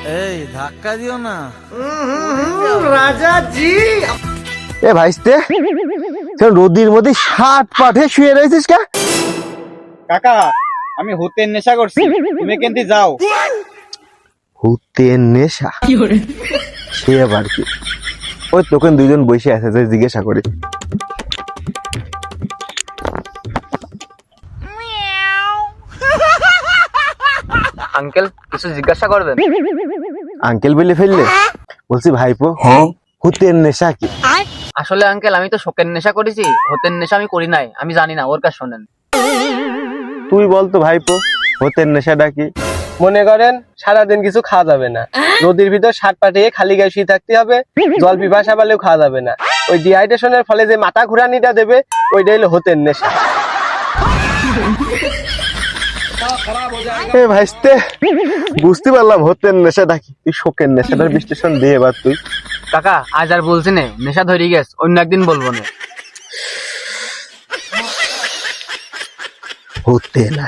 এই ধাক্কা দিও না। রাজা জি। এ ভাইস্তে রোদির মধ্যে শার্ট পাঠে শুয়ে রয়েছিস কে? কাকা আমি হুতের নেশা করছি, তুমি কিন্তু যাও। হুতের নেশা সে আবার কি? ওই তোকে দুইজন বসে আছে, যে জিজ্ঞাসা করি। আঙ্কেল কিছু জিজ্ঞাসা করবেন? আঙ্কেল বলে ফেললে? বলছি ভাইপো, হুতের নেশা কি? আসলে আঙ্কেল আমি তো শোকের নেশা করেছি, হতের নেশা আমি করি নাই, আমি জানি না, ওর কাছে শোনেন। তুই বলতো ভাইপো, হুতের নেশাটা কি? মনে করেন সারাদিন কিছু খাওয়া যাবে না, নদীর ভিতর শার্ট পাঠিয়ে খালি গায়ে শুয়ে থাকতে হবে, জল পিপাসা পেলেও খাওয়া যাবে না। ওই ডিহাইড্রেশনের ফলে যে মাথা ঘুরানিটা দেবে ওইটাই হলো হতের নেশা। এ ভাইস্তে বুঝতে পারলাম হতের নেশাটা কি, তুই শোকের নেশাটার বিশ্লেষণ দিয়ে এবার তুই। কাকা আজ আর বলছি না, নেশা ধরে গেছে, অন্য একদিন বলবো না। হতে না